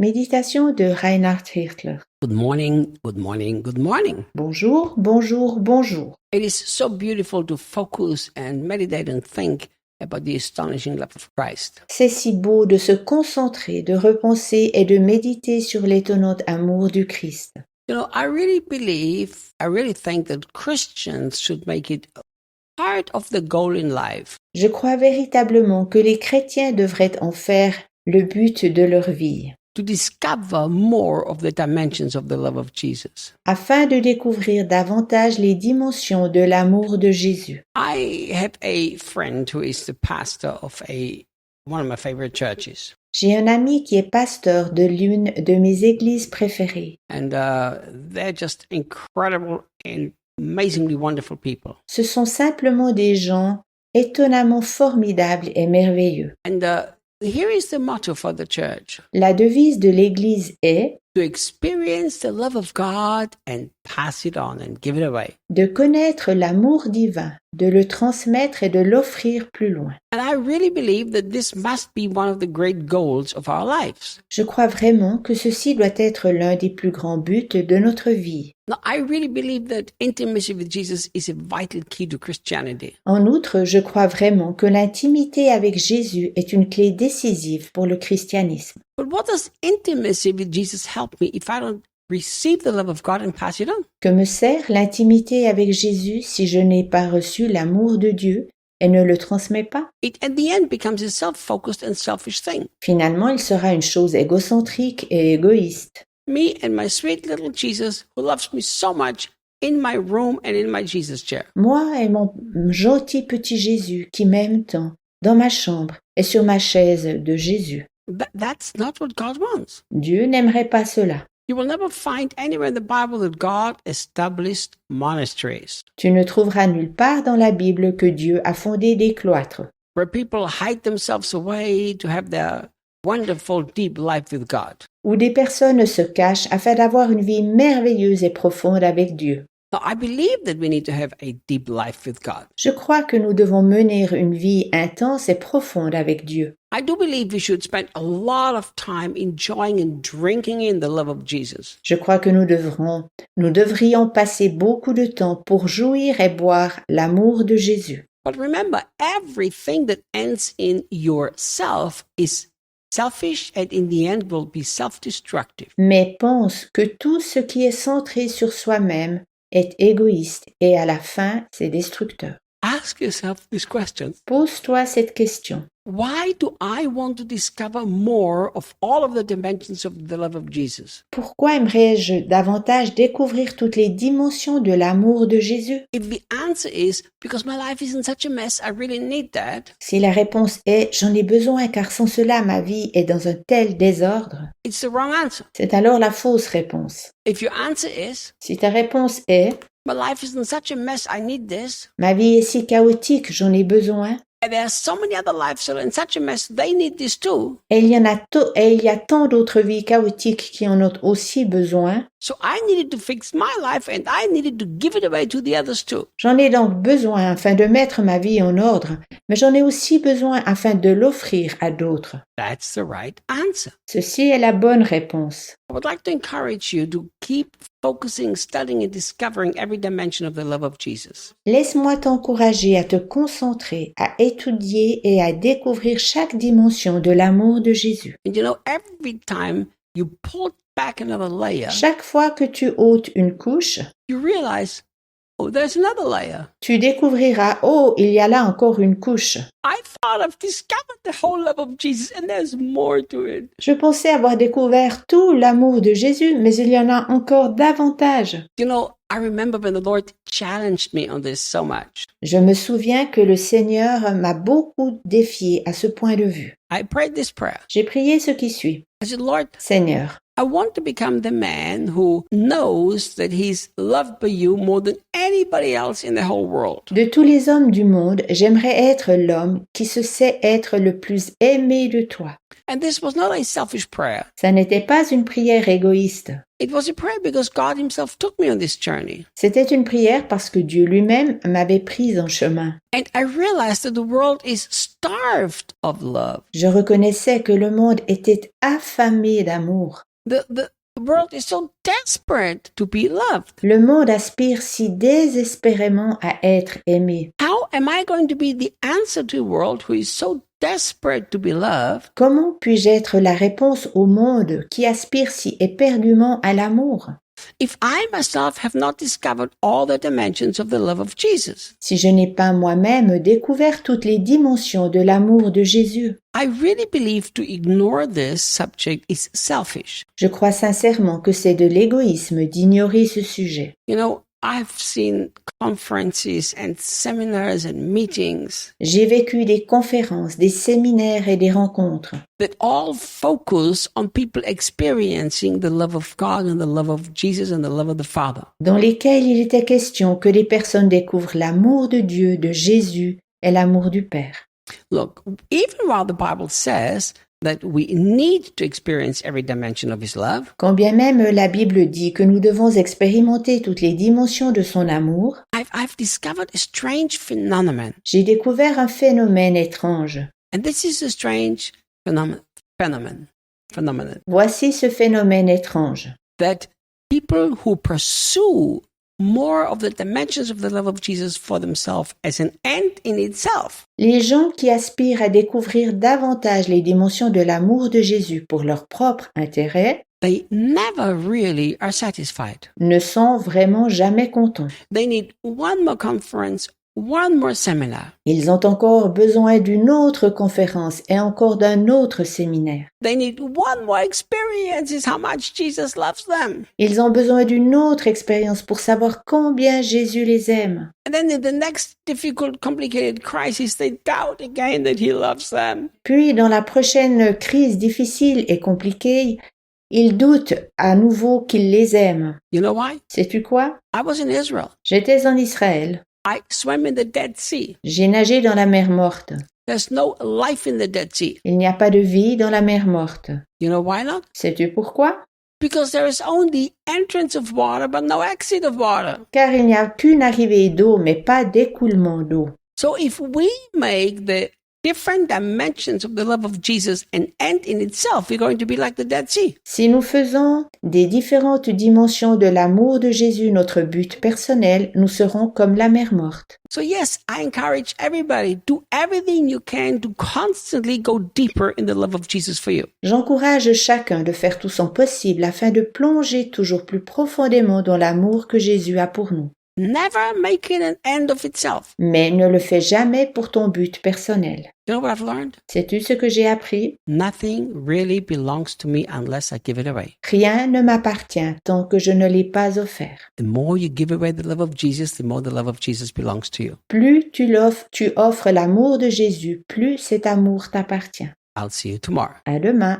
Méditation de Reinhard Hirtler. Good morning, good morning, good morning. Bonjour, bonjour, bonjour. It is so beautiful to focus and meditate and think about the astonishing love of Christ. C'est si beau de se concentrer, de repenser et de méditer sur l'étonnant amour du Christ. You know, I really think that Christians should make it part of the goal in life. Je crois véritablement que les chrétiens devraient en faire le but de leur vie, To discover more of the dimensions of the love of Jesus. afin de découvrir davantage les dimensions de l'amour de Jésus. I have a friend who is the pastor of one of my favorite churches. J'ai un ami qui est pasteur de l'une de mes églises préférées. And they're just incredible and amazingly wonderful people. Ce sont simplement des gens étonnamment formidables et merveilleux. And here is the motto for the church: La devise de l'Église est to experience the love of God and pass it on and give it away. de connaître l'amour divin, de le transmettre et de l'offrir plus loin. And I really believe that this must be one of the great goals of our lives. Je crois vraiment que ceci doit être l'un des plus grands buts de notre vie. Now, I really believe that intimacy with Jesus is a vital key to Christianity. En outre, je crois vraiment que l'intimité avec Jésus est une clé décisive pour le christianisme. But what does intimacy with Jesus help me if I don't receive the love of God and pass it on? Que me sert l'intimité avec Jésus si je n'ai pas reçu l'amour de Dieu et ne le transmets pas? It at the end becomes a self-focused and selfish thing. Finalement, il sera une chose égocentrique et égoïste. Me and my sweet little Jesus who loves me so much in my room and in my Jesus chair. Moi et mon gentil petit Jésus qui m'aime tant, dans ma chambre et sur ma chaise de Jésus. That's not what God wants. Dieu n'aimerait pas cela. You will never find anywhere in the Bible that God established monasteries Tu ne trouveras nulle part dans la Bible que Dieu a fondé des cloîtres, where people hide themselves away to have their wonderful deep life with God. où des personnes se cachent afin d'avoir une vie merveilleuse et profonde avec Dieu. Now, I believe that we need to have a deep life with God. Je crois que nous devons mener une vie intense et profonde avec Dieu. I do believe we should spend a lot of time enjoying and drinking in the love of Jesus. Je crois que nous devrions passer beaucoup de temps pour jouir et boire l'amour de Jésus. But remember, everything that ends in yourself is selfish and in the end will be self-destructive. Mais pense que tout ce qui est centré sur soi-même est égoïste et à la fin, c'est destructeur. Ask yourself this question. Pose-toi cette question. Why do I want to discover more of all of the dimensions of the love of Jesus? Pourquoi aimerais-je davantage découvrir toutes les dimensions de l'amour de Jésus? If the answer is because my life is in such a mess, I really need that, Si la réponse est « j'en ai besoin car sans cela ma vie est dans un tel désordre », it's the wrong answer. c'est alors la fausse réponse. If your answer is Si ta réponse est my life is in such a mess, I need this, « ma vie est si chaotique, j'en ai besoin », and there are so many other lives that are in such a mess, they need this too. et il y a tant d'autres vies chaotiques qui en ont aussi besoin, So I needed to fix my life and I needed to give it away to the others too. j'en ai donc besoin afin de mettre ma vie en ordre, mais j'en ai aussi besoin afin de l'offrir à d'autres. That's the right answer. Ceci est la bonne réponse. I would like to encourage you to keep focusing, studying, and discovering every dimension of the love of Jesus. Laisse-moi t'encourager à te concentrer, à étudier et à découvrir chaque dimension de l'amour de Jésus. And you know, every time you pull back another layer, Chaque fois que tu ôtes une couche, you realize, oh, there's another layer. tu découvriras, oh, il y a là encore une couche. I thought I've discovered the whole love of Jesus and there's more to it. Je pensais avoir découvert tout l'amour de Jésus, mais il y en a encore davantage. You know, I remember when the Lord challenged me on this so much. Je me souviens que le Seigneur m'a beaucoup défié à ce point de vue. I prayed this prayer. J'ai prié ce qui suit. I said, Lord, Seigneur, I want to become the man who knows that he's loved by you more than anybody else in the whole world. de tous les hommes du monde, j'aimerais être l'homme qui se sait être le plus aimé de toi. And this was not a selfish prayer. Ça n'était pas une prière égoïste. It was a prayer because God himself took me on this journey. C'était une prière parce que Dieu lui-même m'avait prise en chemin. And I realized that the world is starved of love. Je reconnaissais que le monde était affamé d'amour. The world is so desperate to be loved. Le monde aspire si désespérément à être aimé. How am I going to be the answer to a world who is so desperate to be loved Comment puis-je être la réponse au monde qui aspire si éperdument à l'amour? if I myself have not discovered all the dimensions of the love of Jesus? Si je n'ai pas moi-même découvert toutes les dimensions de l'amour de Jésus? I really believe to ignore this subject is selfish. Je crois sincèrement que c'est de l'égoïsme d'ignorer ce sujet. You know, I've seen conferences and seminars and meetings J'ai vécu des conférences, des séminaires et des rencontres that all focus on people experiencing the love of God and the love of Jesus and the love of the Father. dans lesquelles il était question que les personnes découvrent l'amour de Dieu, de Jésus et l'amour du Père. Look, even while the Bible says that we need to experience every dimension of His love, Quand bien même la Bible dit que nous devons expérimenter toutes les dimensions de son amour, I've discovered a strange phenomenon. j'ai découvert un phénomène étrange. And this is a strange phenomenon Voici ce phénomène étrange. that people who pursue more of the dimensions of the love of Jesus for themselves as an end in itself Les gens qui aspirent à découvrir davantage les dimensions de l'amour de Jésus pour leur propre intérêt they never really are satisfied. ne sont vraiment jamais contents. They need one more conference, one more seminar. Ils ont encore besoin d'une autre conférence et encore d'un autre séminaire. They need one more experience is how much Jesus loves them. Ils ont besoin d'une autre expérience pour savoir combien Jésus les aime. And then in the next difficult, complicated crisis, they doubt again that He loves them. Puis, dans la prochaine crise difficile et compliquée, ils doutent à nouveau qu'il les aime. You know why? Sais-tu quoi? I was in Israel. J'étais en Israël. I swam in the Dead Sea. J'ai nagé dans la mer morte. There's no life in the Dead Sea. Il n'y a pas de vie dans la mer morte. You know why not? Sais-tu pourquoi? Because there is only entrance of water, but no exit of water. Car il n'y a qu'une arrivée d'eau, mais pas d'écoulement d'eau. So if we make the different dimensions of the love of Jesus an end in itself, we're going to be like the Dead Sea. Si nous faisons des différentes dimensions de l'amour de Jésus notre but personnel, nous serons comme la mer morte. So yes, I encourage everybody, do everything you can to constantly go deeper in the love of Jesus for you. J'encourage chacun de faire tout son possible afin de plonger toujours plus profondément dans l'amour que Jésus a pour nous. Never make it an end of itself. Mais ne le fais jamais pour ton but personnel. You know what I've learned? Sais-tu ce que j'ai appris? Nothing really belongs to me unless I give it away. Rien ne m'appartient tant que je ne l'ai pas offert. The more you give away the love of Jesus, the more the love of Jesus belongs to you. Plus tu offres l'amour de Jésus, plus cet amour t'appartient. I'll see you tomorrow. À demain.